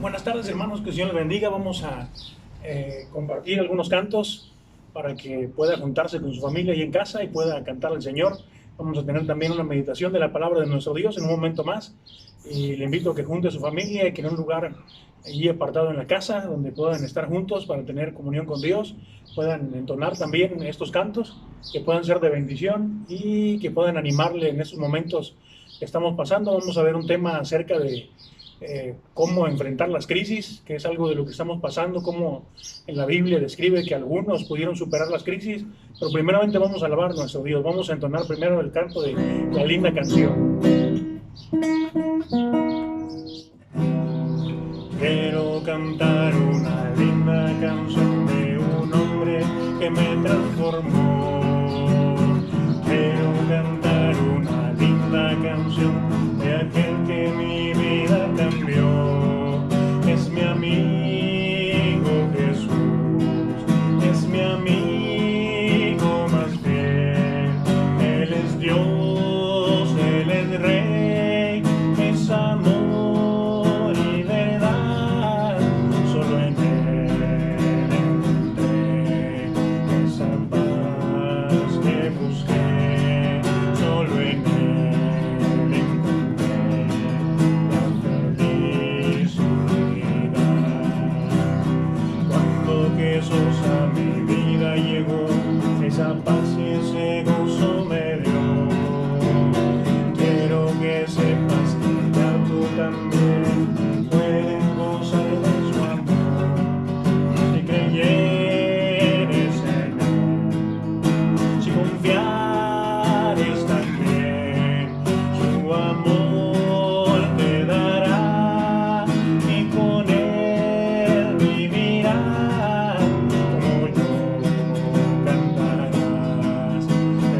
Buenas tardes, hermanos, que el Señor les bendiga. Vamos a compartir algunos cantos para que pueda juntarse con su familia ahí en casa y pueda cantar al Señor. Vamos a tener también una meditación de la palabra de nuestro Dios en un momento más. Y le invito a que junte a su familia y que en un lugar allí apartado en la casa donde puedan estar juntos para tener comunión con Dios, puedan entonar también estos cantos, que puedan ser de bendición y que puedan animarle en estos momentos que estamos pasando. Vamos a ver un tema acerca de cómo enfrentar las crisis, que es algo de lo que estamos pasando, cómo en la Biblia describe que algunos pudieron superar las crisis, pero primeramente vamos a alabar a nuestro Dios. Vamos a entonar primero el canto de la linda canción. Quiero cantar una linda canción de un hombre que me transformó. Quiero cantar una linda canción de aquel que mi vida cambió. Es mi amigo Jesús, es mi amigo más fiel. Él es Dios, Él es Rey, es amor y verdad. Solo en Él encontré esa paz que busqué. Solo en Él encontré la felicidad. Cuando Jesús a mi vida llegó, esa paz y ese gozo me dio. Quiero que sepas que ya tú también puedes gozar de su amor si creyeres en Él, si confiares también. Su amor te dará y con Él vivirás. Como yo cantarás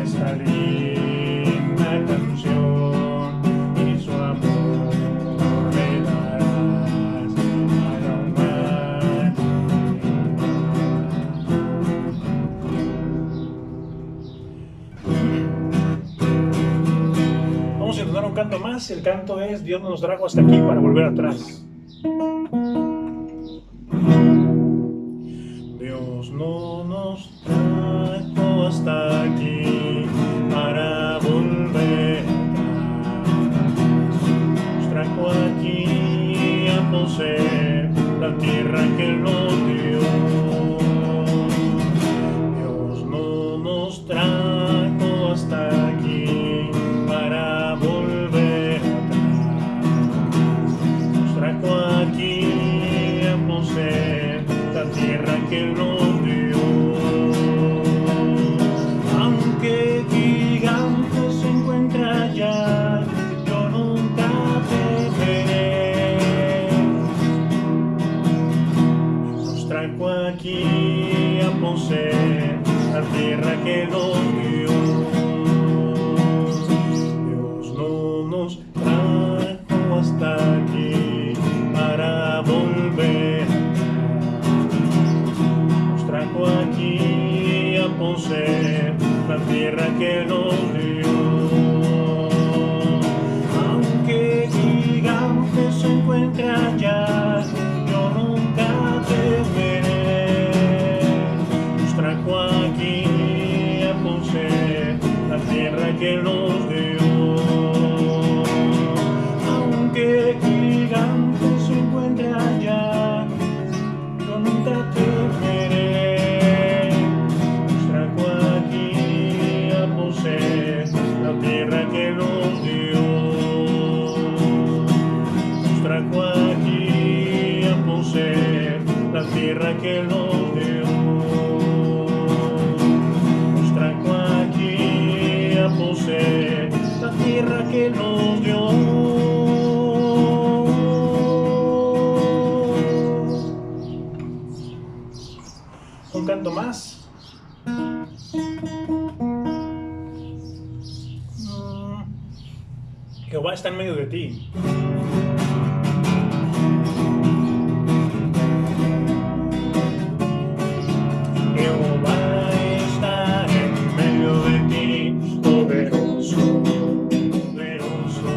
esta linda canción y su amor le darás a la humanidad. Vamos a entonar un canto más. El canto es Dios nos trajo hasta aquí para volver atrás. Dios no nos trajo hasta aquí para volver atrás. Nos trajo aquí a poseer la tierra que Él nos dio. Dios no nos trajo hasta aquí para volver atrás. Nos trajo aquí a poseer la tierra que Él nos dio. Aunque gigante se encuentra allá, yo nunca temeré. Nos trajo aquí a poseer la tierra que nos dio. Dios no nos trajo hasta aquí para volver atrás. Nos trajo aquí a poseer la tierra que nos dio. Aunque gigante se encuentra allá, yo nunca temeré. Nos trajo aquí a poseer la tierra que nos dio. Aunque gigante se encuentra allá, yo nunca temeré. Nos trajo aquí a poseer la tierra que nos dio. Nos trajo aquí a poseer la tierra que nos dio. Nos trajo aquí a poseer la tierra que nos dio. Un canto más. Jehová está en medio de ti. Jehová está en medio de ti, poderoso, poderoso.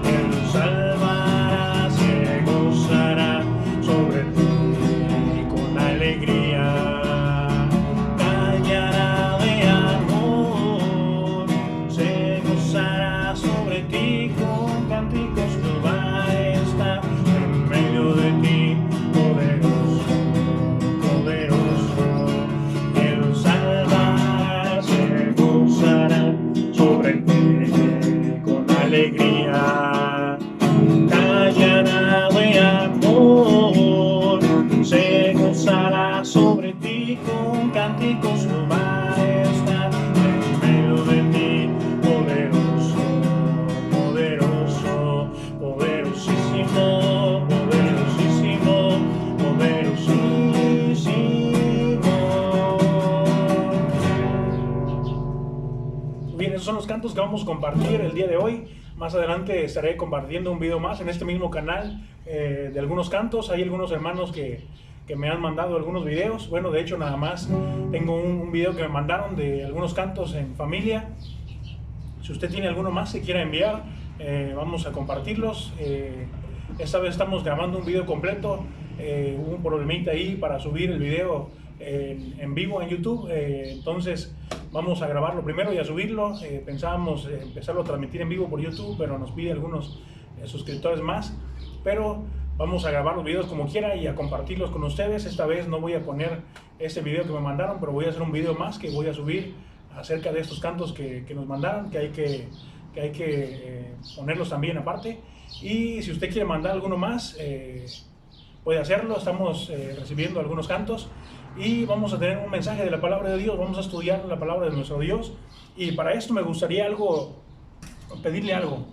Él salvará, se gozará cantos que vamos a compartir el día de hoy. Más adelante estaré compartiendo un video más en este mismo canal de algunos cantos. Hay algunos hermanos que me han mandado algunos videos. Bueno, de hecho nada más tengo un video que me mandaron de algunos cantos en familia. Si usted tiene alguno más que quiera enviar, vamos a compartirlos. Esta vez estamos grabando un video completo. Hubo un problemita ahí para subir el video en vivo en YouTube, entonces vamos a grabarlo primero y a subirlo. Pensábamos empezarlo a transmitir en vivo por YouTube, pero nos pide algunos suscriptores más, pero vamos a grabar los videos como quiera y a compartirlos con ustedes. Esta vez no voy a poner este video que me mandaron, pero voy a hacer un video más que voy a subir acerca de estos cantos que nos mandaron, que hay que ponerlos también aparte. Y si usted quiere mandar alguno más, puede hacerlo. Estamos recibiendo algunos cantos y vamos a tener un mensaje de la palabra de Dios. Vamos a estudiar la palabra de nuestro Dios, y para esto me gustaría pedirle algo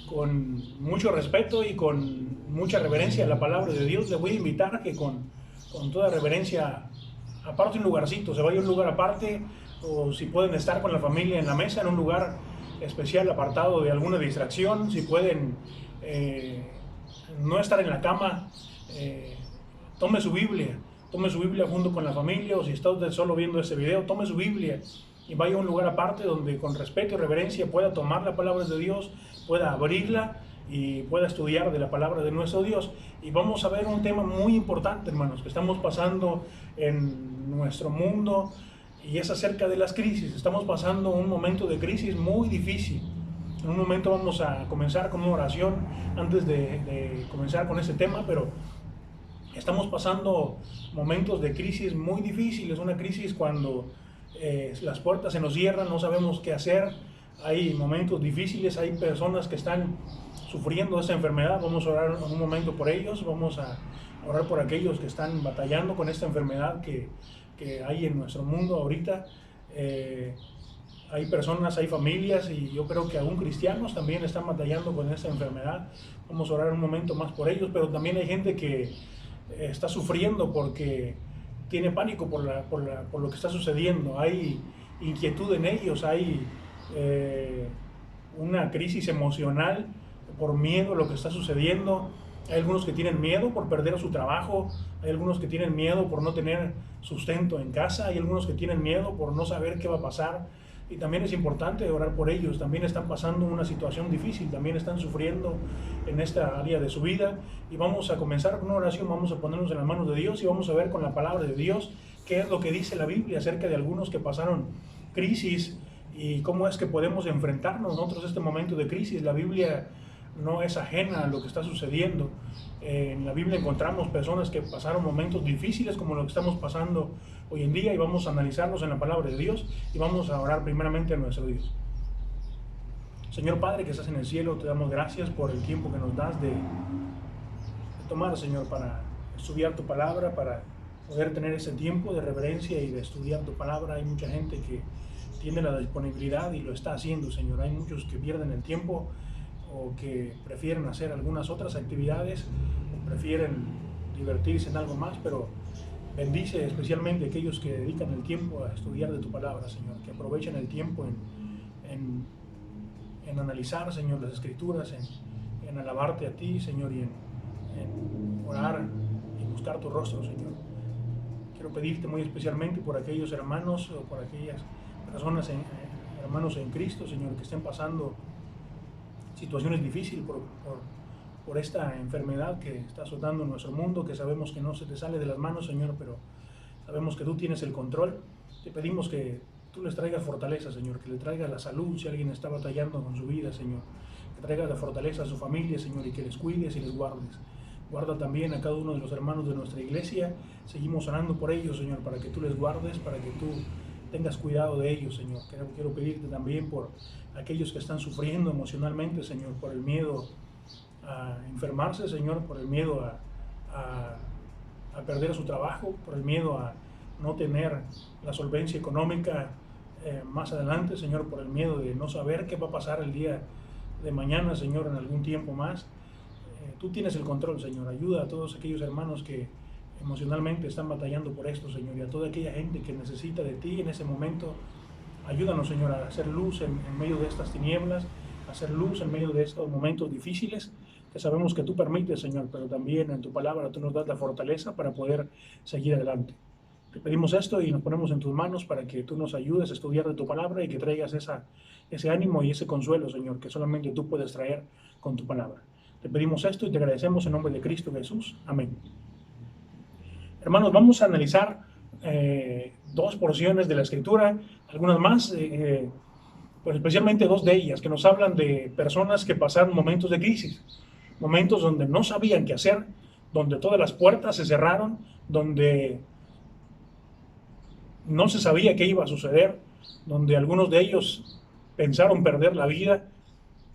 con mucho respeto y con mucha reverencia a la palabra de Dios. Le voy a invitar a que con toda reverencia aparte un lugarcito, se vaya a un lugar aparte, o si pueden estar con la familia en la mesa, en un lugar especial apartado de alguna distracción. Si pueden no estar en la cama, tome su Biblia junto con la familia, o si está usted solo viendo este video, tome su Biblia y vaya a un lugar aparte donde con respeto y reverencia pueda tomar la palabra de Dios, pueda abrirla y pueda estudiar de la palabra de nuestro Dios. Y vamos a ver un tema muy importante, hermanos, que estamos pasando en nuestro mundo, y es acerca de las crisis. Estamos pasando un momento de crisis muy difícil. En un momento vamos a comenzar con una oración antes de comenzar con este tema, pero estamos pasando momentos de crisis muy difíciles. Una crisis cuando las puertas se nos cierran, no sabemos qué hacer. Hay momentos difíciles, hay personas que están sufriendo esta enfermedad. Vamos a orar un momento por ellos, vamos a orar por aquellos que están batallando con esta enfermedad que hay en nuestro mundo ahorita. Hay personas, hay familias, y yo creo que aún cristianos también están batallando con esta enfermedad. Vamos a orar un momento más por ellos, pero también hay gente que está sufriendo porque tiene pánico por lo que está sucediendo. Hay inquietud en ellos, hay una crisis emocional por miedo a lo que está sucediendo. Hay algunos que tienen miedo por perder su trabajo, hay algunos que tienen miedo por no tener sustento en casa, hay algunos que tienen miedo por no saber qué va a pasar. Y también es importante orar por ellos. También están pasando una situación difícil, también están sufriendo en esta área de su vida. Y vamos a comenzar con una oración, vamos a ponernos en las manos de Dios y vamos a ver con la palabra de Dios qué es lo que dice la Biblia acerca de algunos que pasaron crisis y cómo es que podemos enfrentarnos nosotros a este momento de crisis. La Biblia no es ajena a lo que está sucediendo. En la Biblia encontramos personas que pasaron momentos difíciles como lo que estamos pasando hoy en día, y vamos a analizarlos en la palabra de Dios y vamos a orar primeramente a nuestro Dios. Señor Padre que estás en el cielo, te damos gracias por el tiempo que nos das de tomar, Señor, para estudiar tu palabra, para poder tener ese tiempo de reverencia y de estudiar tu palabra. Hay mucha gente que tiene la disponibilidad y lo está haciendo, Señor. Hay muchos que pierden el tiempo o que prefieren hacer algunas otras actividades, o prefieren divertirse en algo más, pero bendice especialmente a aquellos que dedican el tiempo a estudiar de tu palabra, Señor, que aprovechen el tiempo en analizar, Señor, las Escrituras, en alabarte a ti, Señor, y en orar y buscar tu rostro, Señor. Quiero pedirte muy especialmente por aquellos hermanos o por aquellas personas, hermanos en Cristo, Señor, que estén pasando situaciones difíciles por esta enfermedad que está azotando nuestro mundo, que sabemos que no se te sale de las manos, Señor, pero sabemos que tú tienes el control. Te pedimos que tú les traigas fortaleza, Señor, que le traigas la salud si alguien está batallando con su vida, Señor, que traigas la fortaleza a su familia, Señor, y que les cuides y les guardes. Guarda también a cada uno de los hermanos de nuestra iglesia. Seguimos orando por ellos, Señor, para que tú les guardes, para que tú tengas cuidado de ellos, Señor. Quiero pedirte también por aquellos que están sufriendo emocionalmente, Señor, por el miedo a enfermarse, Señor, por el miedo a perder su trabajo, por el miedo a no tener la solvencia económica más adelante, Señor, por el miedo de no saber qué va a pasar el día de mañana, Señor, en algún tiempo más. Tú tienes el control, Señor. Ayuda a todos aquellos hermanos que emocionalmente están batallando por esto, Señor, y a toda aquella gente que necesita de ti en ese momento. Ayúdanos, Señor, a hacer luz en medio de estas tinieblas, a hacer luz en medio de estos momentos difíciles que sabemos que tú permites, Señor, pero también en tu palabra tú nos das la fortaleza para poder seguir adelante. Te pedimos esto y nos ponemos en tus manos para que tú nos ayudes a estudiar de tu palabra y que traigas ese ánimo y ese consuelo, Señor, que solamente tú puedes traer con tu palabra. Te pedimos esto y te agradecemos en nombre de Cristo Jesús. Amén. Hermanos, vamos a analizar dos porciones de la Escritura, algunas más, pues especialmente dos de ellas, que nos hablan de personas que pasaron momentos de crisis, momentos donde no sabían qué hacer, donde todas las puertas se cerraron, donde no se sabía qué iba a suceder, donde algunos de ellos pensaron perder la vida,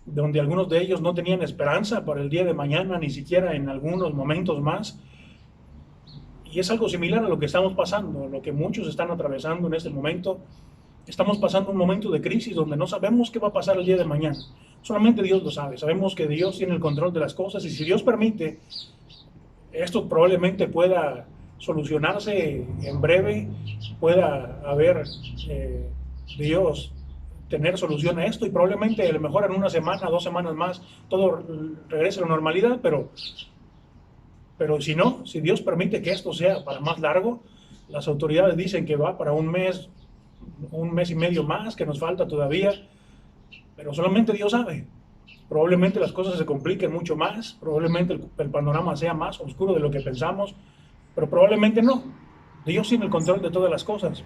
donde algunos de ellos no tenían esperanza para el día de mañana, ni siquiera en algunos momentos más. Y es algo similar a lo que estamos pasando, lo que muchos están atravesando en este momento. Estamos pasando un momento de crisis donde no sabemos qué va a pasar el día de mañana. Solamente Dios lo sabe. Sabemos que Dios tiene el control de las cosas y si Dios permite, esto probablemente pueda solucionarse en breve, pueda haber Dios tener solución a esto y probablemente a lo mejor en una semana, 2 semanas más, todo regrese a la normalidad, pero si no, si Dios permite que esto sea para más largo, las autoridades dicen que va para un mes y medio más, que nos falta todavía, pero solamente Dios sabe. Probablemente las cosas se compliquen mucho más, probablemente el panorama sea más oscuro de lo que pensamos, pero probablemente no. Dios tiene el control de todas las cosas.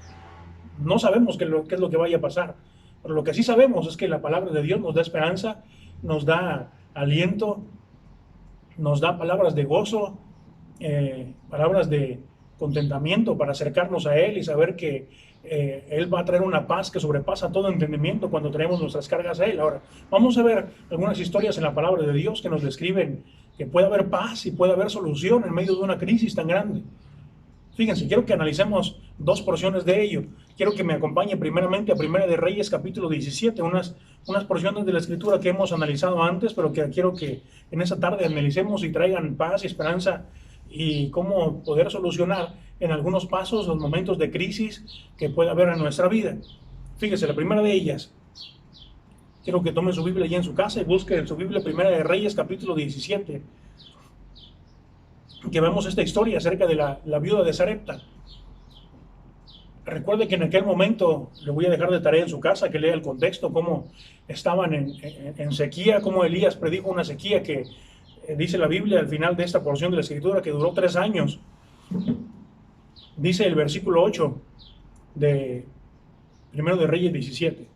No sabemos qué es lo que vaya a pasar, pero lo que sí sabemos es que la palabra de Dios nos da esperanza, nos da aliento, nos da palabras de gozo, palabras de contentamiento para acercarnos a Él y saber que Él va a traer una paz que sobrepasa todo entendimiento cuando traemos nuestras cargas a Él. Ahora, vamos a ver algunas historias en la palabra de Dios que nos describen que puede haber paz y puede haber solución en medio de una crisis tan grande. Fíjense, quiero que analicemos dos porciones de ello. Quiero que me acompañe primeramente a Primera de Reyes, capítulo 17, unas porciones de la Escritura que hemos analizado antes, pero que quiero que en esa tarde analicemos y traigan paz y esperanza y cómo poder solucionar en algunos pasos los momentos de crisis que puede haber en nuestra vida. Fíjense, la primera de ellas, quiero que tomen su Biblia allí en su casa y busquen en su Biblia Primera de Reyes, capítulo 17, que vemos esta historia acerca de la viuda de Sarepta. Recuerde que en aquel momento, le voy a dejar de tarea en su casa que lea el contexto, cómo estaban en sequía, cómo Elías predijo una sequía que dice la Biblia al final de esta porción de la Escritura que duró 3 años. Dice el versículo 8 de Primero de Reyes 17.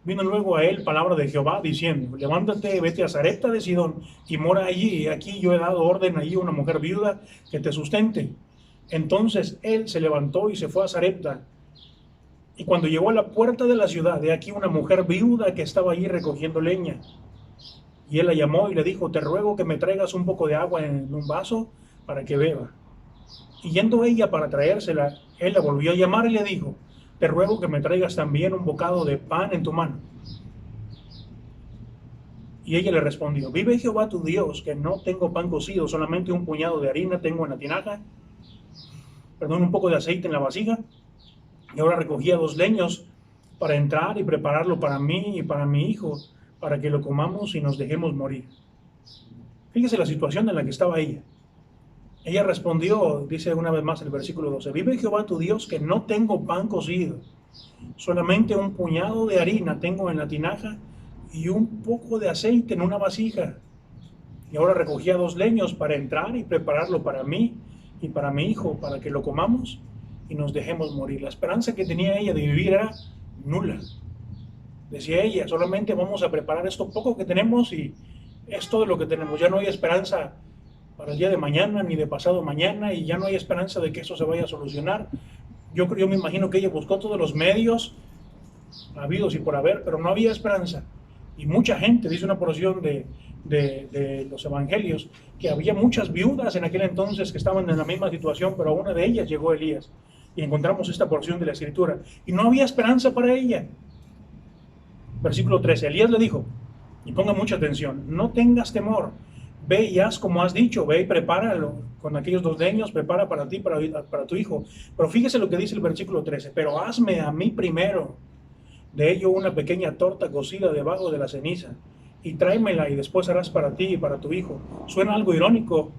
Vino luego a él palabra de Jehová diciendo: levántate, vete a Sarepta de Sidón y mora allí. Y aquí yo he dado orden allí a una mujer viuda que te sustente. Entonces él se levantó y se fue a Sarepta. Y cuando llegó a la puerta de la ciudad, de aquí una mujer viuda que estaba allí recogiendo leña. Y él la llamó y le dijo: te ruego que me traigas un poco de agua en un vaso para que beba. Y yendo ella para traérsela, él la volvió a llamar y le dijo: te ruego que me traigas también un bocado de pan en tu mano. Y ella le respondió: vive Jehová tu Dios, que no tengo pan cocido, solamente un puñado de harina tengo en la tinaja, un poco de aceite en la vasija. Y ahora recogía 2 leños para entrar y prepararlo para mí y para mi hijo, para que lo comamos y nos dejemos morir. Fíjese la situación en la que estaba ella. Ella respondió, dice una vez más el versículo 12: vive Jehová tu Dios, que no tengo pan cocido, solamente un puñado de harina tengo en la tinaja y un poco de aceite en una vasija. Y ahora recogía 2 leños para entrar y prepararlo para mí y para mi hijo, para que lo comamos y nos dejemos morir. La esperanza que tenía ella de vivir era nula. Decía ella: solamente vamos a preparar esto poco que tenemos y es todo lo que tenemos. Ya no hay esperanza para el día de mañana ni de pasado mañana, y ya no hay esperanza de que eso se vaya a solucionar. Yo me imagino que ella buscó todos los medios habidos y por haber, pero no había esperanza. Y mucha gente, dice una porción de los evangelios, que había muchas viudas en aquel entonces que estaban en la misma situación, pero a una de ellas llegó Elías. Y encontramos esta porción de la Escritura. Y no había esperanza para ella. Versículo 13. Elías le dijo, y ponga mucha atención: no tengas temor, ve y haz como has dicho, ve y prepáralo con aquellos 2 leños, prepara para ti, para tu hijo. Pero fíjese lo que dice el versículo 13, pero hazme a mí primero de ello una pequeña torta cocida debajo de la ceniza, y tráemela y después harás para ti y para tu hijo. Suena algo irónico,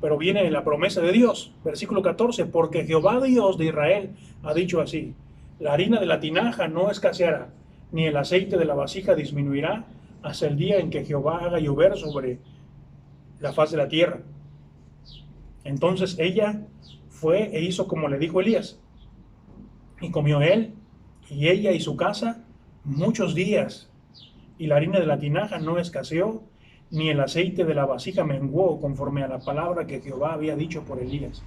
pero viene la promesa de Dios. Versículo 14, porque Jehová Dios de Israel ha dicho así, la harina de la tinaja no escaseará, ni el aceite de la vasija disminuirá, hasta el día en que Jehová haga llover sobre la faz de la tierra. Entonces ella fue e hizo como le dijo Elías, y comió él y ella y su casa muchos días, y la harina de la tinaja no escaseó, ni el aceite de la vasija menguó, conforme a la palabra que Jehová había dicho por Elías.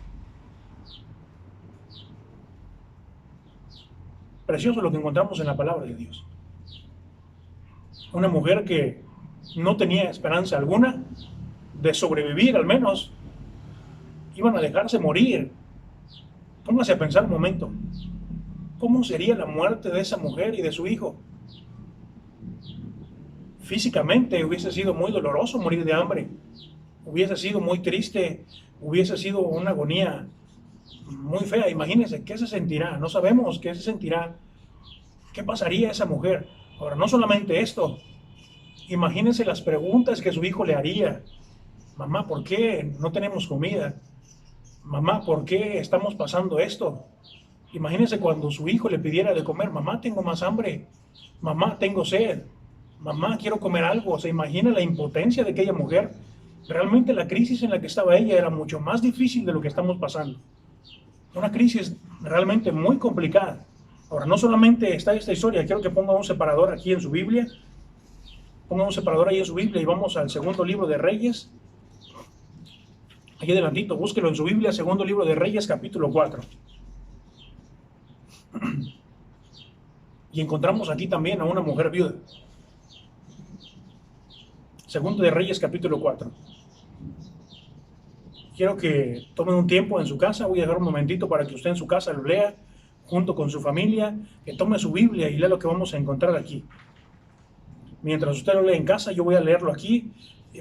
Precioso lo que encontramos en la palabra de Dios. Una mujer que no tenía esperanza alguna de sobrevivir, al menos iban a dejarse morir. Póngase a pensar un momento, ¿cómo sería la muerte de esa mujer y de su hijo? Físicamente hubiese sido muy doloroso morir de hambre, hubiese sido muy triste, hubiese sido una agonía muy fea. Imagínense, ¿qué se sentirá? No sabemos qué se sentirá. ¿Qué pasaría a esa mujer? Ahora, no solamente esto, imagínense las preguntas que su hijo le haría. Mamá, ¿por qué no tenemos comida? Mamá, ¿por qué estamos pasando esto? Imagínense cuando su hijo le pidiera de comer, mamá, tengo más hambre, mamá, tengo sed, mamá, quiero comer algo. ¿Se imagina la impotencia de aquella mujer? Realmente la crisis en la que estaba ella era mucho más difícil de lo que estamos pasando. Una crisis realmente muy complicada. Ahora, no solamente está esta historia, quiero que ponga un separador aquí en su Biblia. Ponga un separador ahí en su Biblia y vamos al segundo libro de Reyes. Aquí adelantito, búsquelo en su Biblia, segundo libro de Reyes, capítulo 4. Y encontramos aquí también a una mujer viuda. Segundo de Reyes, capítulo 4. Quiero que tomen un tiempo en su casa, voy a dejar un momentito para que usted en su casa lo lea, junto con su familia, que tome su Biblia y lea lo que vamos a encontrar aquí. Mientras usted lo lee en casa, yo voy a leerlo aquí,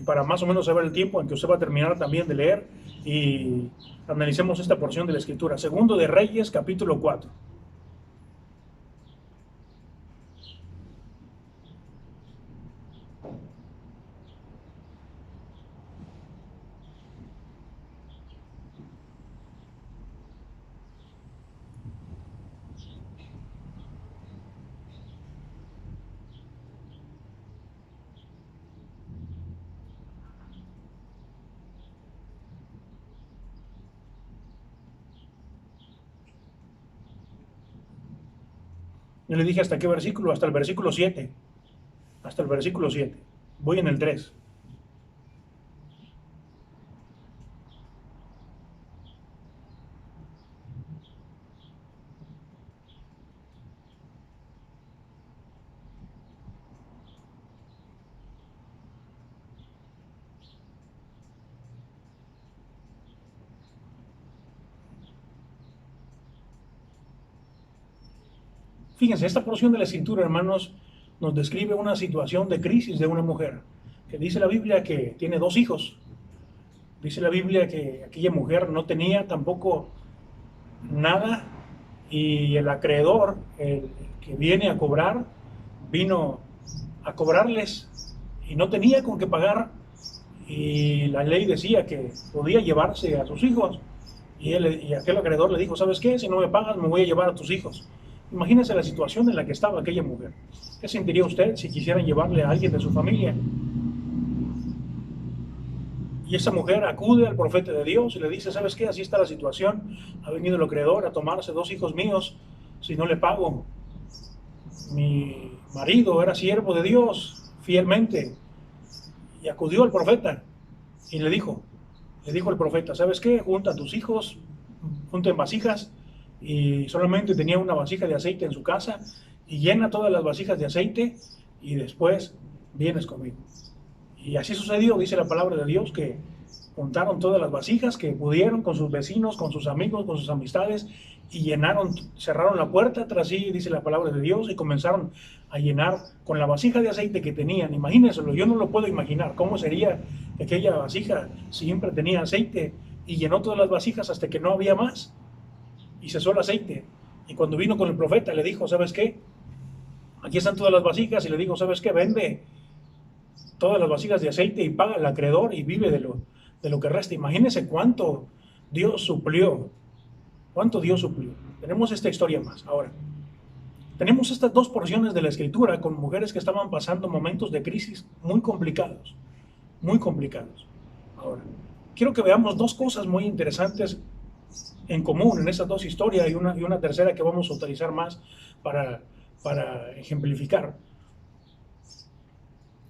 para más o menos saber el tiempo en que usted va a terminar también de leer y analicemos esta porción de la Escritura. Segundo de Reyes, capítulo 4. Yo le dije hasta qué versículo, hasta el versículo 7. Hasta el versículo 7. Voy en el 3. Fíjense, esta porción de la Escritura, hermanos, nos describe una situación de crisis de una mujer, que dice la Biblia que tiene 2 hijos. Dice la Biblia que aquella mujer no tenía tampoco nada y el acreedor, el que viene a cobrar, vino a cobrarles y no tenía con qué pagar, y la ley decía que podía llevarse a sus hijos, y aquel acreedor le dijo, ¿sabes qué? Si no me pagas me voy a llevar a tus hijos. Imagínense la situación en la que estaba aquella mujer. ¿Qué sentiría usted si quisieran llevarle a alguien de su familia? Y esa mujer acude al profeta de Dios y le dice, ¿sabes qué? Así está la situación. Ha venido el acreedor a tomarse 2 hijos míos si no le pago. Mi marido era siervo de Dios fielmente. Y acudió al profeta y le dijo al profeta, ¿sabes qué? Junta a tus hijos, junten vasijas, y solamente tenía una vasija de aceite en su casa, y llena todas las vasijas de aceite y después vienes conmigo. Y así sucedió, dice la palabra de Dios, que juntaron todas las vasijas que pudieron con sus vecinos, con sus amigos, con sus amistades, y llenaron, cerraron la puerta tras sí, dice la palabra de Dios, y comenzaron a llenar con la vasija de aceite que tenían. Imagínenselo, yo no lo puedo imaginar, cómo sería que aquella vasija siempre tenía aceite, y llenó todas las vasijas hasta que no había más, y cesó el aceite. Y cuando vino con el profeta, le dijo, ¿sabes qué? Aquí están todas las vasijas, y le dijo, ¿sabes qué? Vende todas las vasijas de aceite y paga al acreedor y vive de lo que resta. Imagínense cuánto Dios suplió. ¿Cuánto Dios suplió? Tenemos esta historia más. Ahora, tenemos estas dos porciones de la escritura con mujeres que estaban pasando momentos de crisis muy complicados. Muy complicados. Ahora, quiero que veamos dos cosas muy interesantes en común en esas dos historias y una tercera que vamos a utilizar más para ejemplificar.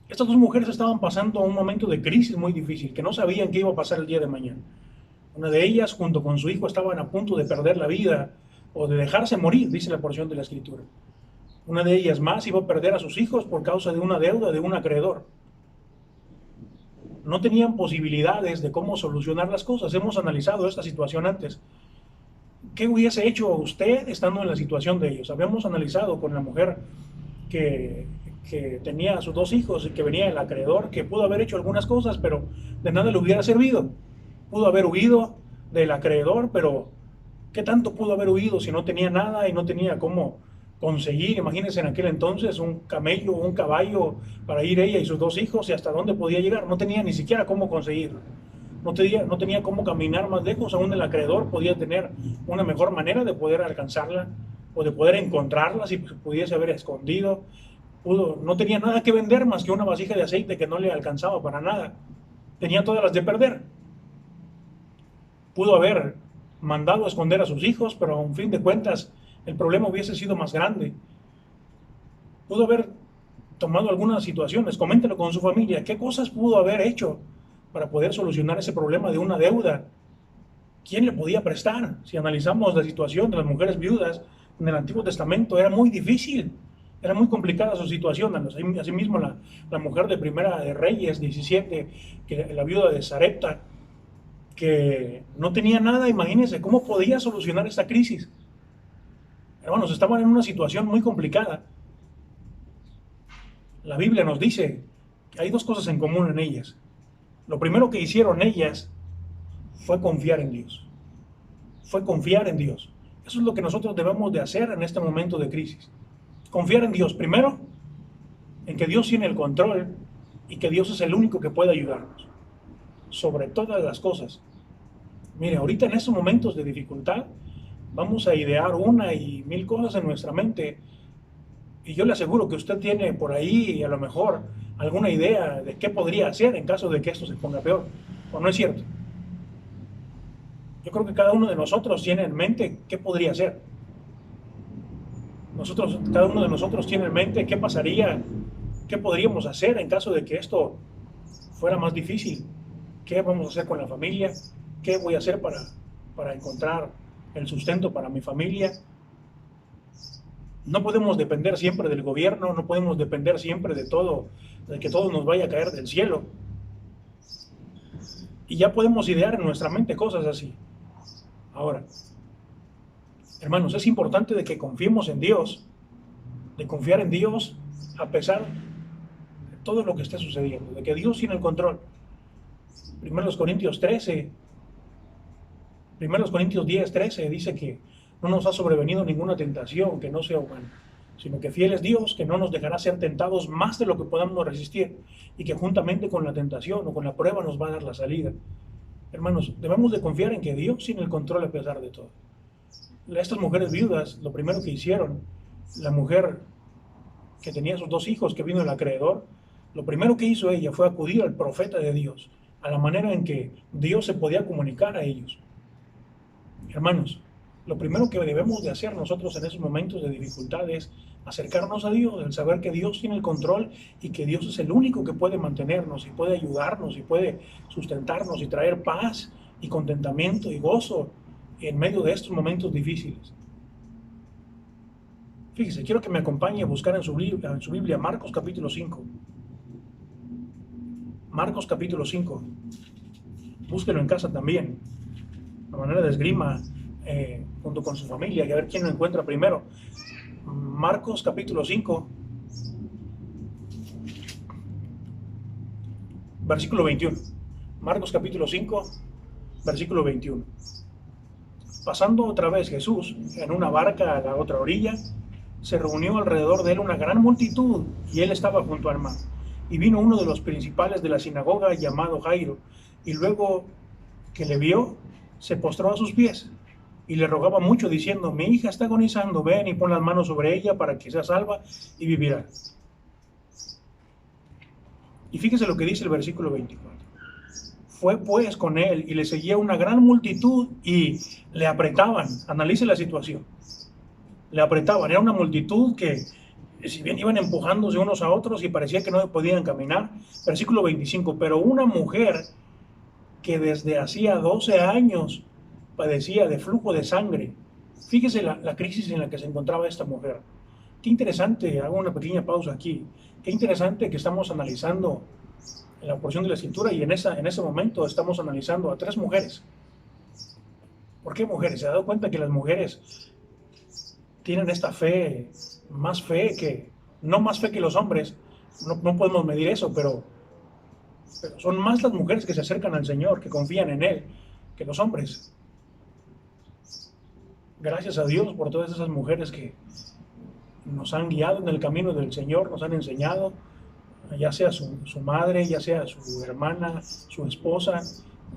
Estas dos mujeres estaban pasando un momento de crisis muy difícil, que no sabían qué iba a pasar el día de mañana. Una de ellas, junto con su hijo, estaban a punto de perder la vida o de dejarse morir, dice la porción de la escritura. Una de ellas más iba a perder a sus hijos por causa de una deuda de un acreedor. No tenían posibilidades de cómo solucionar las cosas. Hemos analizado esta situación antes. ¿Qué hubiese hecho usted estando en la situación de ellos? Habíamos analizado con la mujer que tenía a sus dos hijos y que venía el acreedor, que pudo haber hecho algunas cosas, pero de nada le hubiera servido. Pudo haber huido del acreedor, pero ¿qué tanto pudo haber huido si no tenía nada y no tenía cómo conseguir? Imagínense en aquel entonces un camello, un caballo para ir ella y sus dos hijos, y hasta dónde podía llegar. No tenía ni siquiera cómo conseguirlo. No tenía cómo caminar más lejos. Aún el acreedor podía tener una mejor manera de poder alcanzarla o de poder encontrarla si pudiese haber escondido. No tenía nada que vender más que una vasija de aceite que no le alcanzaba para nada. Tenía todas las de perder. Pudo haber mandado a esconder a sus hijos, pero a un fin de cuentas el problema hubiese sido más grande. Pudo haber tomado algunas situaciones, coméntelo con su familia, qué cosas pudo haber hecho para poder solucionar ese problema de una deuda. ¿Quién le podía prestar? Si analizamos la situación de las mujeres viudas en el Antiguo Testamento, era muy difícil, era muy complicada su situación. Asimismo, la mujer de Primera de Reyes 17, que la viuda de Sarepta, que no tenía nada, imagínense cómo podía solucionar esta crisis. Hermanos, estaban en una situación muy complicada. La Biblia nos dice que hay dos cosas en común en ellas. Lo primero que hicieron ellas fue confiar en Dios. Fue confiar en Dios. Eso es lo que nosotros debemos de hacer en este momento de crisis. Confiar en Dios. Primero, en que Dios tiene el control y que Dios es el único que puede ayudarnos. Sobre todas las cosas. Mire, ahorita en estos momentos de dificultad, vamos a idear una y mil cosas en nuestra mente. Y yo le aseguro que usted tiene por ahí a lo mejor alguna idea de qué podría hacer en caso de que esto se ponga peor. ¿O no es cierto? Yo creo que cada uno de nosotros tiene en mente qué podría hacer. Cada uno de nosotros tiene en mente qué pasaría, qué podríamos hacer en caso de que esto fuera más difícil. ¿Qué vamos a hacer con la familia? ¿Qué voy a hacer para encontrar el sustento para mi familia? No podemos depender siempre del gobierno, no podemos depender siempre de todo, de que todo nos vaya a caer del cielo. Y ya podemos idear en nuestra mente cosas así. Ahora, hermanos, es importante de que confiemos en Dios, de confiar en Dios a pesar de todo lo que esté sucediendo, de que Dios tiene el control. Primeros Corintios 10, 13 dice que no nos ha sobrevenido ninguna tentación que no sea humana, sino que fiel es Dios, que no nos dejará ser tentados más de lo que podamos resistir, y que juntamente con la tentación o con la prueba nos va a dar la salida. Hermanos, debemos de confiar en que Dios tiene el control a pesar de todo. Estas mujeres viudas, lo primero que hicieron, la mujer que tenía sus dos hijos, que vino el acreedor, lo primero que hizo ella fue acudir al profeta de Dios, a la manera en que Dios se podía comunicar a ellos. Hermanos, lo primero que debemos de hacer nosotros en esos momentos de dificultad es acercarnos a Dios, el saber que Dios tiene el control y que Dios es el único que puede mantenernos y puede ayudarnos y puede sustentarnos y traer paz y contentamiento y gozo en medio de estos momentos difíciles. Fíjese, quiero que me acompañe a buscar en su Biblia Marcos capítulo 5. Marcos capítulo 5. Búsquelo en casa también. A manera de esgrima, junto con su familia y a ver quién lo encuentra primero. Marcos capítulo 5, versículo 21. Marcos capítulo 5, versículo 21. Pasando otra vez Jesús en una barca a la otra orilla, se reunió alrededor de él una gran multitud, y él estaba junto al mar. Y vino uno de los principales de la sinagoga, llamado Jairo, y luego que le vio, se postró a sus pies, y le rogaba mucho, diciendo: mi hija está agonizando, ven y pon las manos sobre ella para que sea salva y vivirá. Y fíjese lo que dice el versículo 24. Fue pues con él, y le seguía una gran multitud, y le apretaban. Analice la situación. Le apretaban, era una multitud que, si bien iban empujándose unos a otros y parecía que no podían caminar. Versículo 25, pero una mujer que desde hacía 12 años padecía de flujo de sangre. Fíjese la crisis en la que se encontraba esta mujer. Qué interesante, hago una pequeña pausa aquí, qué interesante que estamos analizando en la porción de la escritura, y en ese momento estamos analizando a 3 mujeres. ¿Por qué mujeres? ¿Se ha dado cuenta que las mujeres tienen esta fe, no más fe que los hombres? No podemos medir eso, pero son más las mujeres que se acercan al Señor, que confían en Él, que los hombres. Gracias a Dios por todas esas mujeres que nos han guiado en el camino del Señor, nos han enseñado, ya sea su madre, ya sea su hermana, su esposa,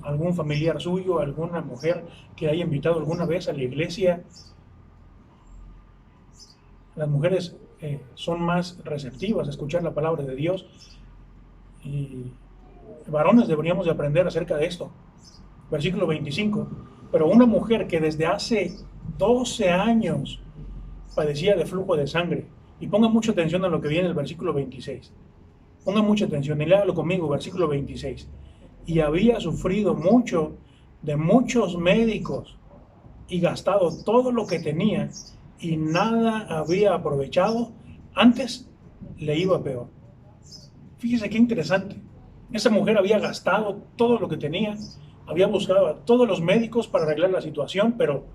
algún familiar suyo, alguna mujer que haya invitado alguna vez a la iglesia. Las mujeres son más receptivas a escuchar la palabra de Dios, y varones deberíamos de aprender acerca de esto. Versículo 25, pero una mujer que desde hace 12 años padecía de flujo de sangre. Y ponga mucha atención a lo que viene en el versículo 26. Ponga mucha atención y léalo conmigo, versículo 26. Y había sufrido mucho de muchos médicos y gastado todo lo que tenía, y nada había aprovechado, antes le iba peor. Fíjese qué interesante. Esa mujer había gastado todo lo que tenía, había buscado a todos los médicos para arreglar la situación, pero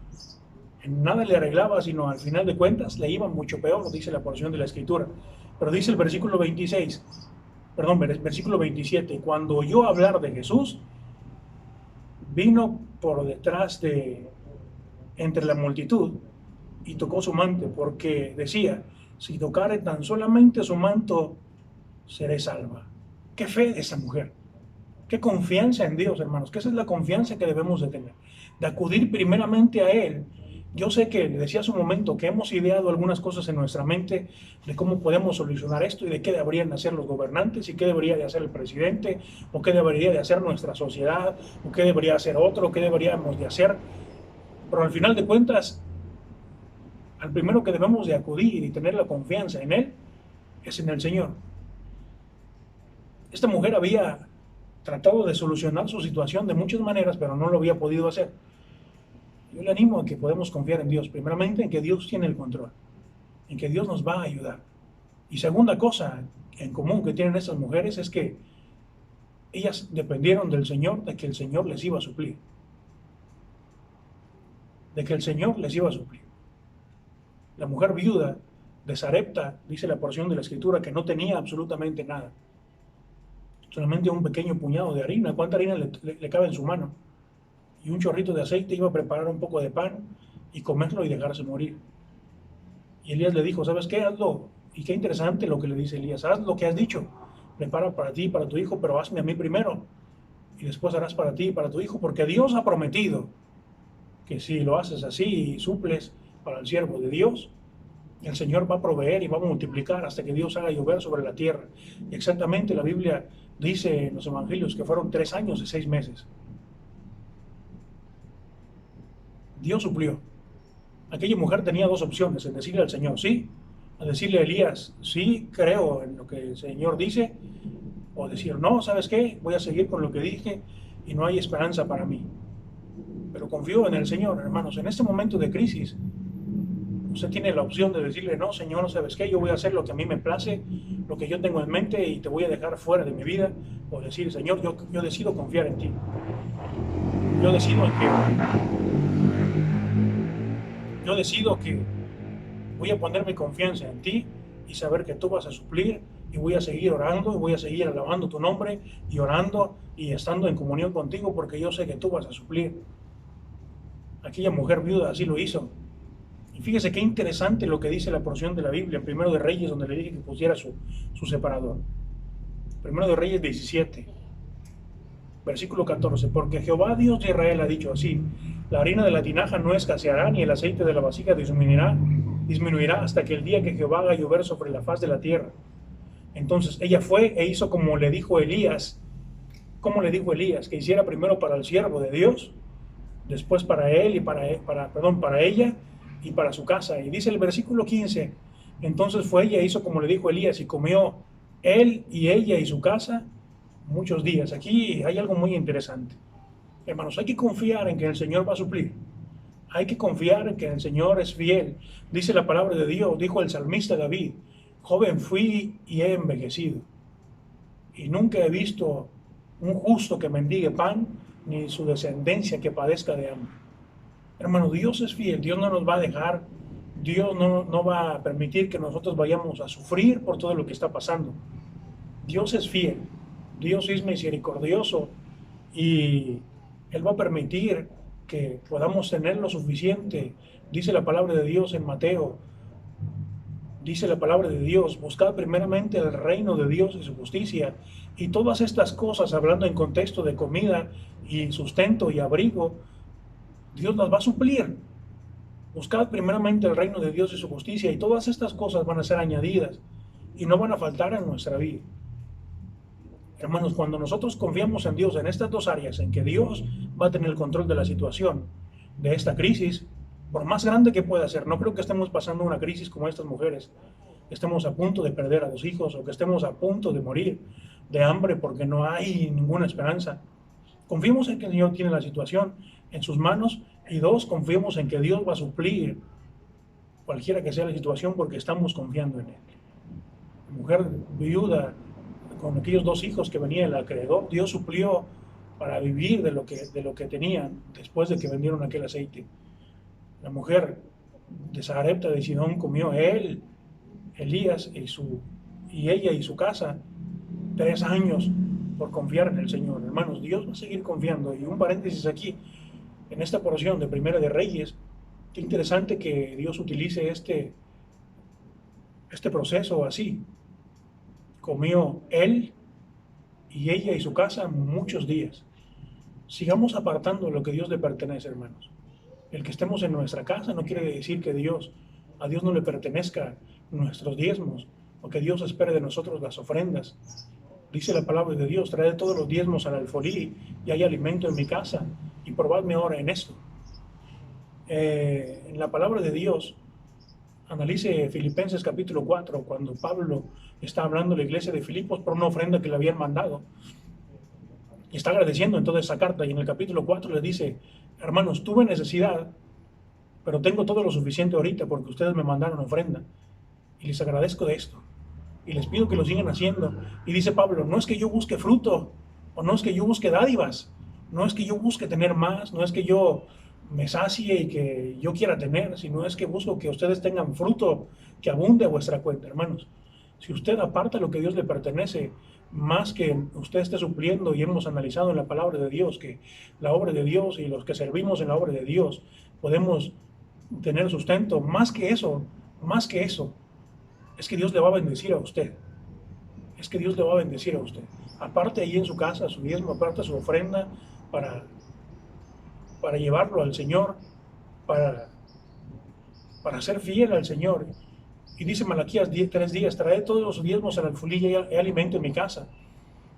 en nada le arreglaba, sino al final de cuentas le iba mucho peor, lo dice la porción de la escritura. Pero dice el versículo 27, cuando oyó hablar de Jesús, vino por detrás entre la multitud, y tocó su manto, porque decía: si tocare tan solamente su manto, seré salva. Qué fe de esa mujer, qué confianza en Dios, hermanos, que esa es la confianza que debemos de tener, de acudir primeramente a Él. Yo sé que le decía hace un momento que hemos ideado algunas cosas en nuestra mente de cómo podemos solucionar esto, y de qué deberían hacer los gobernantes, y qué debería de hacer el presidente, o qué debería de hacer nuestra sociedad, o qué debería hacer otro, o qué deberíamos de hacer. Pero al final de cuentas, al primero que debemos de acudir y tener la confianza en Él es en el Señor. Esta mujer había tratado de solucionar su situación de muchas maneras, pero no lo había podido hacer. Yo le animo a que podamos confiar en Dios, primeramente en que Dios tiene el control, en que Dios nos va a ayudar. Y segunda cosa en común que tienen estas mujeres es que ellas dependieron del Señor, de que el Señor les iba a suplir. De que el Señor les iba a suplir. La mujer viuda de Sarepta, dice la porción de la escritura, que no tenía absolutamente nada. Solamente un pequeño puñado de harina. ¿Cuánta harina le cabe en su mano? Y un chorrito de aceite. Iba a preparar un poco de pan y comerlo y dejarse morir. Y Elías le dijo: ¿sabes qué? Hazlo. Y qué interesante lo que le dice Elías: haz lo que has dicho, prepara para ti y para tu hijo, pero hazme a mí primero, y después harás para ti y para tu hijo, porque Dios ha prometido que si lo haces así y suples para el siervo de Dios, el Señor va a proveer y va a multiplicar hasta que Dios haga llover sobre la tierra. Y exactamente la Biblia dice en los evangelios que fueron 3 años y 6 meses. Dios suplió. Aquella mujer tenía 2 opciones: en decirle al Señor sí, a decirle a Elías: sí, creo en lo que el Señor dice, o decir: no, ¿sabes qué? Voy a seguir con lo que dije y no hay esperanza para mí. Pero confío en el Señor, hermanos. En este momento de crisis, usted tiene la opción de decirle: no, Señor, ¿sabes qué? Yo voy a hacer lo que a mí me place, lo que yo tengo en mente, y te voy a dejar fuera de mi vida. O decir: Señor, yo decido confiar en ti. Yo decido en que yo decido que voy a poner mi confianza en ti y saber que tú vas a suplir, y voy a seguir orando y voy a seguir alabando tu nombre y orando y estando en comunión contigo porque yo sé que tú vas a suplir. Aquella mujer viuda así lo hizo. Y fíjese qué interesante lo que dice la porción de la Biblia en Primero de Reyes, donde le dije que pusiera su separador. Primero de Reyes 17, versículo 14. Porque Jehová Dios de Israel ha dicho así: la harina de la tinaja no escaseará, ni el aceite de la vasija disminuirá hasta que el día que Jehová haga llover sobre la faz de la tierra. Entonces ella fue e hizo como le dijo Elías. ¿Cómo le dijo Elías? Que hiciera primero para el siervo de Dios, después para él y para ella y para su casa. Y dice el versículo 15: entonces fue ella e hizo como le dijo Elías, y comió él y ella y su casa muchos días. Aquí hay algo muy interesante. Hermanos, hay que confiar en que el Señor va a suplir. Hay que confiar en que el Señor es fiel. Dice la palabra de Dios, dijo el salmista David: joven fui y he envejecido, y nunca he visto un justo que mendigue pan, ni su descendencia que padezca de hambre. Hermano, Dios es fiel. Dios no nos va a dejar. Dios no va a permitir que nosotros vayamos a sufrir por todo lo que está pasando. Dios es fiel. Dios es misericordioso, y Él va a permitir que podamos tener lo suficiente. Dice la palabra de Dios en Mateo. Dice la palabra de Dios: buscad primeramente el reino de Dios y su justicia, y todas estas cosas, hablando en contexto de comida y sustento y abrigo, Dios las va a suplir. Buscad primeramente el reino de Dios y su justicia, y todas estas cosas van a ser añadidas y no van a faltar en nuestra vida. Hermanos, cuando nosotros confiamos en Dios en estas dos áreas, en que Dios va a tener el control de la situación, de esta crisis, por más grande que pueda ser, no creo que estemos pasando una crisis como estas mujeres, que estemos a punto de perder a los hijos, o que estemos a punto de morir de hambre porque no hay ninguna esperanza. Confiemos en que el Señor tiene la situación en sus manos, y dos, confiemos en que Dios va a suplir cualquiera que sea la situación porque estamos confiando en Él. La mujer viuda con aquellos dos hijos que venía el acreedor, Dios suplió para vivir de lo que tenían después de que vendieron aquel aceite. La mujer de Sarepta de Sidón comió él, Elías y ella y su casa 3 años por confiar en el Señor. Hermanos, Dios va a seguir confiando. Y un paréntesis aquí, en esta porción de Primera de Reyes, qué interesante que Dios utilice este proceso así. Comió él y ella y su casa muchos días. Sigamos apartando lo que a Dios le pertenece, hermanos. El que estemos en nuestra casa no quiere decir que a Dios no le pertenezca nuestros diezmos, o que Dios espere de nosotros las ofrendas. Dice la palabra de Dios: traed todos los diezmos al alfolí, y hay alimento en mi casa, y probadme ahora en esto. En la palabra de Dios, analice Filipenses capítulo 4, cuando Pablo está hablando a la iglesia de Filipos por una ofrenda que le habían mandado, y está agradeciendo en toda esa carta, y en el capítulo 4 le dice: hermanos, tuve necesidad, pero tengo todo lo suficiente ahorita porque ustedes me mandaron ofrenda, y les agradezco de esto, y les pido que lo sigan haciendo. Y dice Pablo: no es que yo busque fruto, o no es que yo busque dádivas, no es que yo busque tener más, no es que yo me sacie y que yo quiera tener, sino es que busco que ustedes tengan fruto que abunde a vuestra cuenta. Hermanos, si usted aparta lo que Dios le pertenece, más que usted esté supliendo, y hemos analizado en la palabra de Dios que la obra de Dios y los que servimos en la obra de Dios podemos tener sustento, más que eso, es que Dios le va a bendecir a usted. Es que Dios le va a bendecir a usted. Aparte ahí en su casa su diezmo, aparte su ofrenda para llevarlo al Señor, para ser fiel al Señor. Y dice Malaquías 3 días: traed todos los diezmos al alfolí y hay alimento en mi casa.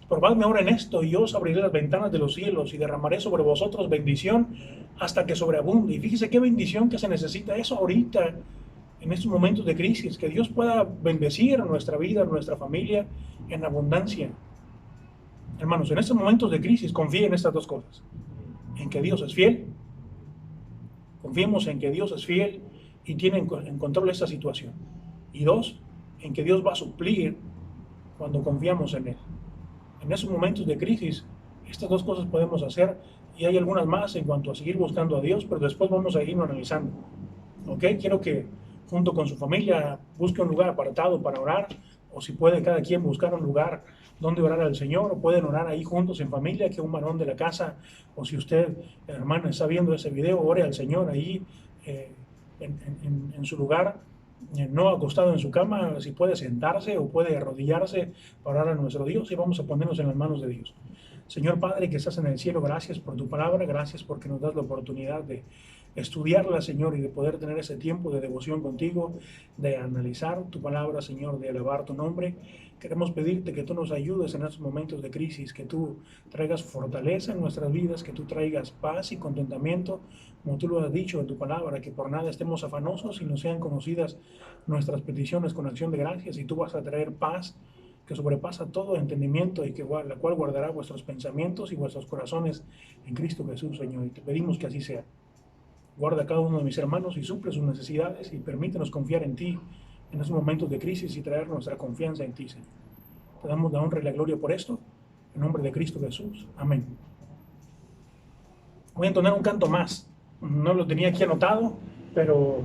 Probadme ahora en esto, y yo os abriré las ventanas de los cielos y derramaré sobre vosotros bendición hasta que sobreabunde. Y fíjese qué bendición que se necesita eso ahorita, en estos momentos de crisis, que Dios pueda bendecir a nuestra vida, a nuestra familia en abundancia. Hermanos, en estos momentos de crisis, confíen en estas dos cosas: en que Dios es fiel. Confiemos en que Dios es fiel y tiene en control esta situación. Y dos, en que Dios va a suplir cuando confiamos en Él. En esos momentos de crisis, estas dos cosas podemos hacer, y hay algunas más en cuanto a seguir buscando a Dios, pero después vamos a irnos analizando. ¿Ok? Quiero que junto con su familia busque un lugar apartado para orar, o si puede cada quien buscar un lugar donde orar al Señor, o pueden orar ahí juntos en familia, que un varón de la casa, o si usted, hermano, está viendo ese video, ore al Señor ahí eh, en su lugar, no acostado en su cama, si puede sentarse o puede arrodillarse para orar a nuestro Dios, y vamos a ponernos en las manos de Dios. Señor Padre que estás en el cielo, gracias por tu palabra, gracias porque nos das la oportunidad de estudiarla, Señor, y de poder tener ese tiempo de devoción contigo, de analizar tu palabra, Señor, de elevar tu nombre. Queremos pedirte que tú nos ayudes en estos momentos de crisis, que tú traigas fortaleza en nuestras vidas, que tú traigas paz y contentamiento, como tú lo has dicho en tu palabra, que por nada estemos afanosos y no sean conocidas nuestras peticiones con acción de gracias, y tú vas a traer paz que sobrepasa todo entendimiento y que la cual guardará vuestros pensamientos y vuestros corazones en Cristo Jesús, Señor. Y te pedimos que así sea. Guarda a cada uno de mis hermanos y suple sus necesidades, y permítenos confiar en ti en esos momentos de crisis y traer nuestra confianza en ti, Señor. Te damos la honra y la gloria por esto, en nombre de Cristo Jesús. Amén. Voy a entonar un canto más. No lo tenía aquí anotado, pero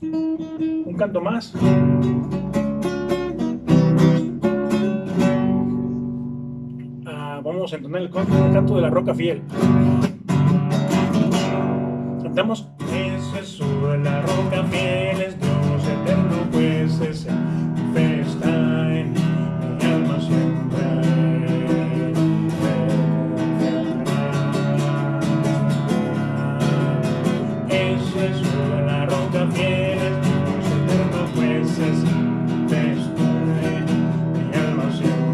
un canto más. Vamos a entonar el canto de la roca fiel. Cantamos: es Jesús la roca fiel, es Dios eterno, pues es mi fe está en mi alma siempre es Jesús la roca fiel, es Dios eterno, pues es mi fe está en mi alma siempre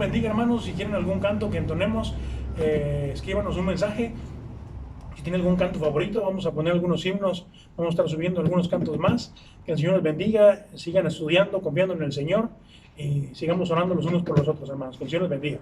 bendiga, hermanos. Si quieren algún canto que entonemos, escríbanos un mensaje. Si tienen algún canto favorito, vamos a poner algunos himnos, vamos a estar subiendo algunos cantos más. Que el Señor les bendiga, sigan estudiando, confiando en el Señor, y sigamos orando los unos por los otros, hermanos. Que el Señor les bendiga.